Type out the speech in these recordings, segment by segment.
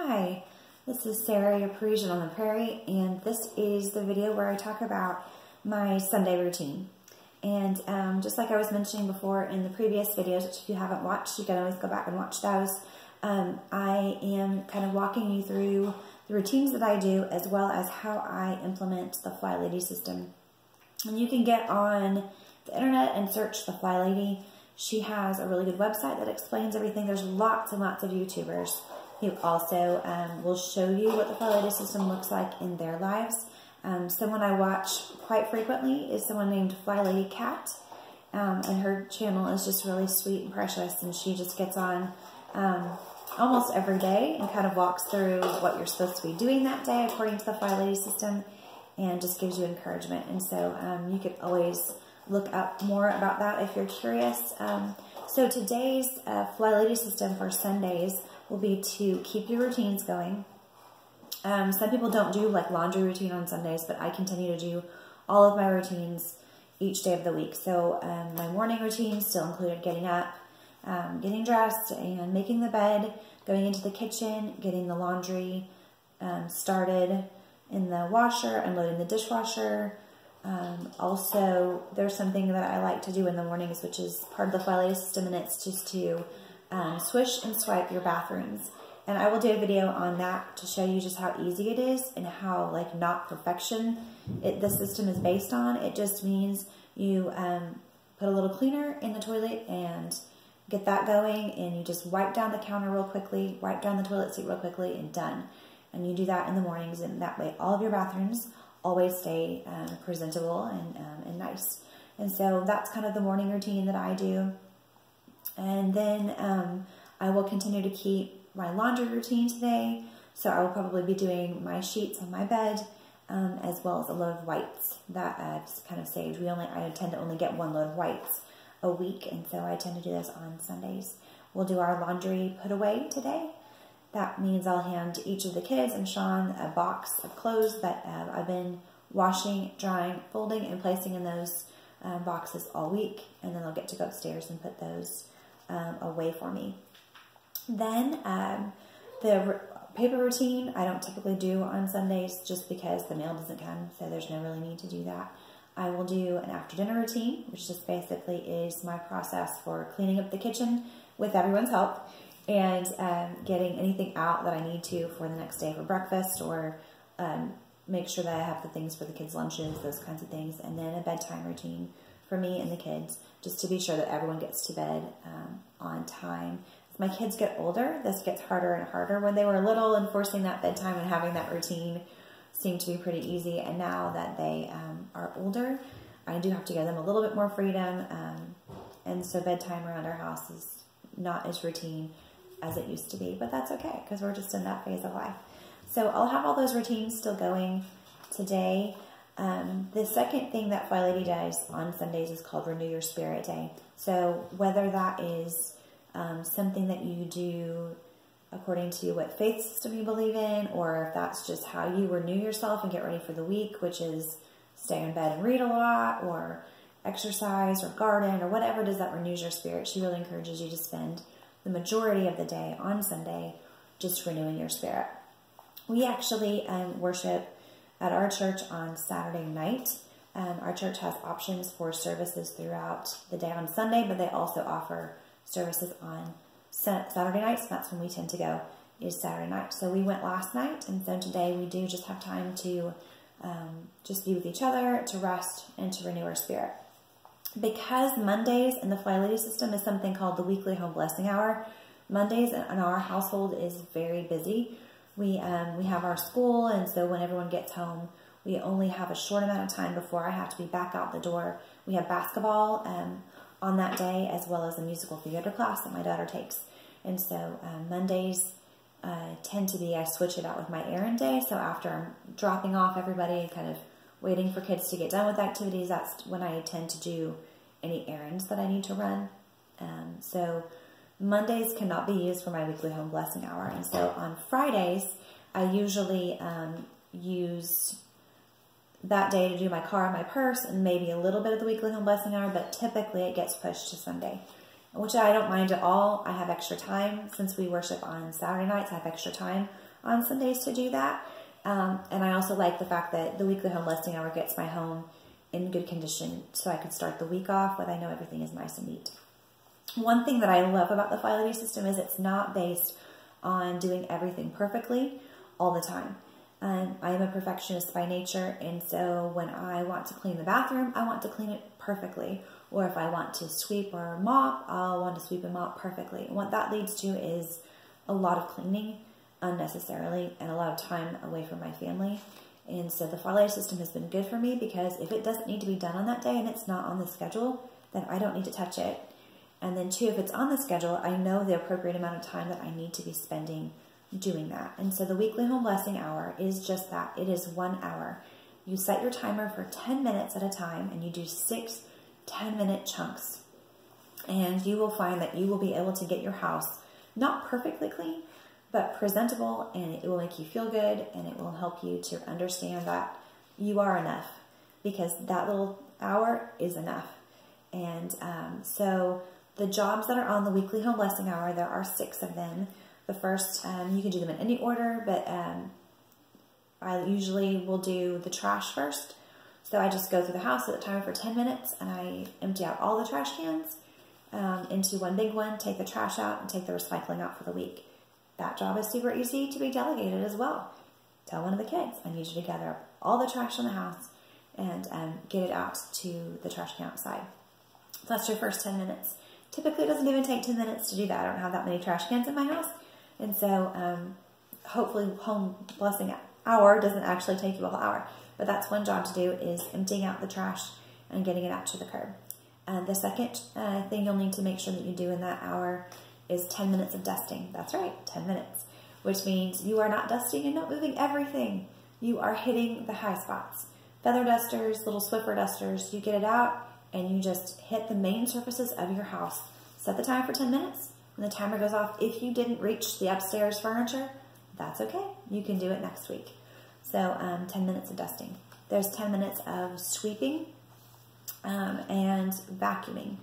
Hi, this is Sarah, your Parisian on the Prairie, and this is the video where I talk about my Sunday routine. And just like I was mentioning before in the previous videos, which if you haven't watched, you can always go back and watch those. I am kind of walking you through the routines that I do, as well as how I implement the Flylady system. And you can get on the internet and search the Flylady. She has a really good website that explains everything. There's lots and lots of YouTubers who also will show you what the Flylady system looks like in their lives. Someone I watch quite frequently is someone named Flylady Cat, and her channel is just really sweet and precious, and she just gets on almost every day and kind of walks through what you're supposed to be doing that day according to the Flylady system, and just gives you encouragement. And so you could always look up more about that if you're curious. So today's Flylady system for Sundays will be to keep your routines going. Some people don't do like laundry routine on Sundays, but I continue to do all of my routines each day of the week. So my morning routine still included getting up, getting dressed and making the bed, going into the kitchen, getting the laundry started in the washer, unloading the dishwasher. Also, there's something that I like to do in the mornings, which is part of the Flylady system, and it's just to swish and swipe your bathrooms. And I will do a video on that to show you just how easy it is and how like not perfection the system is based on. It just means you put a little cleaner in the toilet and get that going, and you just wipe down the counter real quickly, wipe down the toilet seat real quickly, and done. And you do that in the mornings, and that way all of your bathrooms always stay presentable and nice. And so that's kind of the morning routine that I do. And then I will continue to keep my laundry routine today. So I will probably be doing my sheets on my bed, as well as a load of whites that I've kind of saved. I tend to only get one load of whites a week, and so I tend to do this on Sundays. We'll do our laundry put away today. That means I'll hand each of the kids and Sean a box of clothes that I've been washing, drying, folding, and placing in those boxes all week, and then they'll get to go upstairs and put those away for me. Then the paper routine I don't typically do on Sundays just because the mail doesn't come, so there's no really need to do that. I will do an after dinner routine, which just basically is my process for cleaning up the kitchen with everyone's help, and getting anything out that I need to for the next day for breakfast, or make sure that I have the things for the kids' lunches, those kinds of things. And then a bedtime routine for me and the kids, just to be sure that everyone gets to bed on time. As my kids get older, this gets harder and harder. When they were little, enforcing that bedtime and having that routine seemed to be pretty easy. And now that they are older, I do have to give them a little bit more freedom. And so bedtime around our house is not as routine as it used to be, but that's okay because we're just in that phase of life. So I'll have all those routines still going today. The second thing that Flylady does on Sundays is called Renew Your Spirit Day. So whether that is something that you do according to what faith system you believe in, or if that's just how you renew yourself and get ready for the week, which is stay in bed and read a lot, or exercise, or garden, or whatever it is that renews your spirit, she really encourages you to spend the majority of the day on Sunday just renewing your spirit. We actually worship at our church on Saturday night. Our church has options for services throughout the day on Sunday, but they also offer services on Saturday nights. And that's when we tend to go, is Saturday night. So we went last night, and so today we do just have time to just be with each other, to rest, and to renew our spirit. Because Mondays in the Flylady system is something called the weekly home blessing hour. Mondays in our household is very busy. We have our school, and so when everyone gets home, we only have a short amount of time before I have to be back out the door. We have basketball on that day, as well as a musical theater class that my daughter takes. And so Mondays tend to be, I switch it out with my errand day. So after I'm dropping off everybody and kind of waiting for kids to get done with activities, that's when I tend to do any errands that I need to run. So Mondays cannot be used for my weekly home blessing hour. And so on Fridays, I usually use that day to do my car and my purse, and maybe a little bit of the weekly home blessing hour, but typically it gets pushed to Sunday, which I don't mind at all. I have extra time. Since we worship on Saturday nights, I have extra time. on Sundays to do that. And I also like the fact that the weekly home blessing hour gets my home in good condition so I can start the week off with I know everything is nice and neat. One thing that I love about the Flylady system is it's not based on doing everything perfectly all the time. I am a perfectionist by nature, and so when I want to clean the bathroom, I want to clean it perfectly. Or if I want to sweep or mop, I'll want to sweep and mop perfectly. And what that leads to is a lot of cleaning unnecessarily and a lot of time away from my family. And so the Flylady system has been good for me because if it doesn't need to be done on that day and it's not on the schedule, then I don't need to touch it. And then two, if it's on the schedule, I know the appropriate amount of time that I need to be spending doing that. And so the weekly home blessing hour is just that. It is 1 hour. You set your timer for 10 minutes at a time and you do 6 10-minute chunks. And you will find that you will be able to get your house not perfectly clean, but presentable, and it will make you feel good, and it will help you to understand that you are enough, because that little hour is enough. And so the jobs that are on the weekly home blessing hour, there are 6 of them. The first, you can do them in any order, but I usually will do the trash first. So I just go through the house at a timer for 10 minutes, and I empty out all the trash cans into one big one, take the trash out, and take the recycling out for the week. That job is super easy to be delegated as well. Tell one of the kids, I need you to gather up all the trash in the house and get it out to the trash can outside. So that's your first 10 minutes. Typically, it doesn't even take 10 minutes to do that. I don't have that many trash cans in my house. And so hopefully home blessing hour doesn't actually take you a whole hour. But that's one job to do, is emptying out the trash and getting it out to the curb. The second thing you'll need to make sure that you do in that hour is 10 minutes of dusting. That's right, 10 minutes, which means you are not dusting and not moving everything. You are hitting the high spots. Feather dusters, little Swiffer dusters, you get it out and you just hit the main surfaces of your house. Set the time for 10 minutes. When the timer goes off, if you didn't reach the upstairs furniture, that's okay. You can do it next week. So 10 minutes of dusting. There's 10 minutes of sweeping and vacuuming.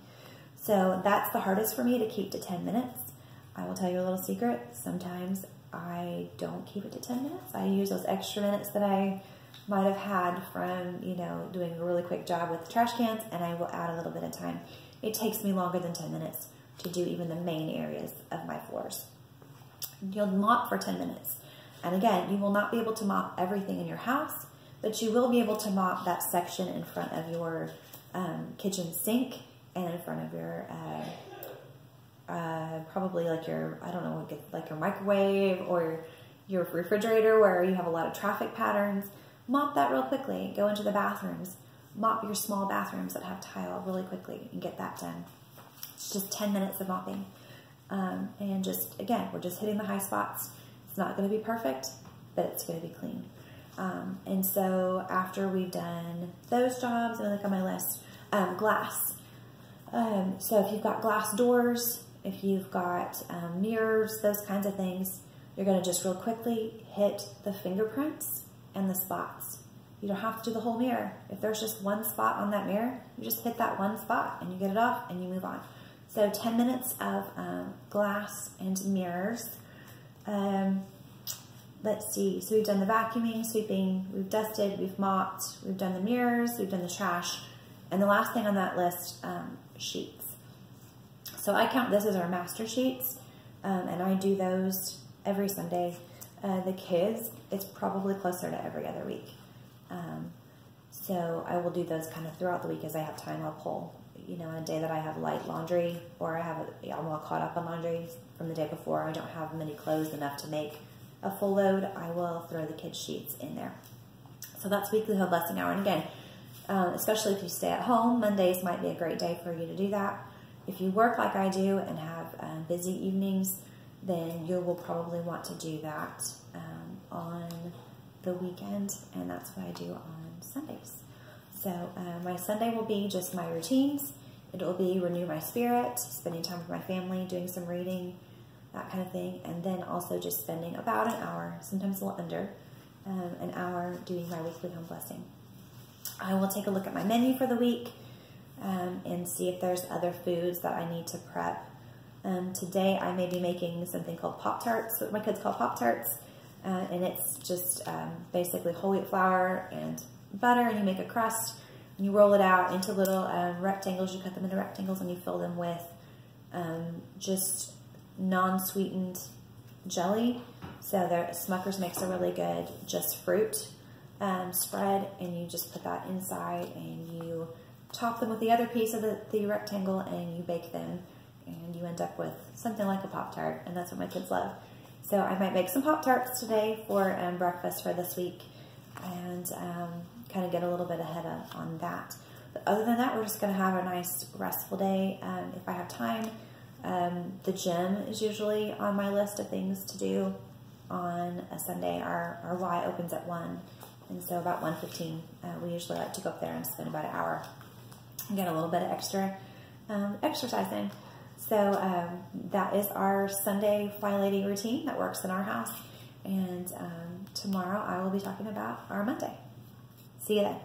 So that's the hardest for me to keep to 10 minutes. I will tell you a little secret. Sometimes I don't keep it to 10 minutes. I use those extra minutes that I might have had from, doing a really quick job with the trash cans, and I will add a little bit of time. It takes me longer than 10 minutes to do even the main areas of my floors. You'll mop for 10 minutes. And again, you will not be able to mop everything in your house, but you will be able to mop that section in front of your kitchen sink and in front of your, probably like your, I don't know, like your microwave or your refrigerator where you have a lot of traffic patterns. Mop that real quickly. Go into the bathrooms. Mop your small bathrooms that have tile really quickly and get that done. It's just 10 minutes of mopping. And just, again, we're just hitting the high spots. It's not going to be perfect, but it's going to be clean. And so after we've done those jobs, and I look on my list, glass. So if you've got glass doors, if you've got mirrors, those kinds of things, you're going to just real quickly hit the fingerprints and the spots. You don't have to do the whole mirror. If there's just one spot on that mirror, you just hit that one spot and you get it off and you move on. So 10 minutes of glass and mirrors. Let's see, so we've done the vacuuming, sweeping, we've dusted, we've mopped, we've done the mirrors, we've done the trash, and the last thing on that list, sheets. So I count this as our master sheets, and I do those every Sunday. The kids, it's probably closer to every other week. So I will do those kind of throughout the week as I have time. I'll pull, on a day that I have light laundry, or I'm all caught up on laundry from the day before, I don't have many clothes enough to make a full load, I will throw the kids' sheets in there. So that's weekly home blessing hour. And again, especially if you stay at home, Mondays might be a great day for you to do that. If you work like I do and have busy evenings, then you will probably want to do that on the weekend, and that's what I do on Sundays. So my Sunday will be just my routines. It will be renew my spirit, spending time with my family, doing some reading, that kind of thing, and then also just spending about an hour, sometimes a little under, an hour doing my weekly home blessing. I will take a look at my menu for the week and see if there's other foods that I need to prep. Today I may be making something called Pop-Tarts, what my kids call Pop-Tarts. and it's just basically whole wheat flour and butter, and you make a crust, and you roll it out into little rectangles. You cut them into rectangles, and you fill them with just non-sweetened jelly. So Smucker's makes a really good just fruit spread, and you just put that inside, and you top them with the other piece of the rectangle, and you bake them, and you end up with something like a Pop-Tart, and that's what my kids love. So I might make some Pop-Tarts today for breakfast for this week, and kind of get a little bit ahead on that. But other than that, we're just going to have a nice restful day. If I have time, the gym is usually on my list of things to do on a Sunday. Our Y opens at 1, and so about 1:15, we usually like to go up there and spend about an hour and get a little bit of extra exercise in. So that is our Sunday Flylady routine that works in our house. And tomorrow I will be talking about our Monday. See you then.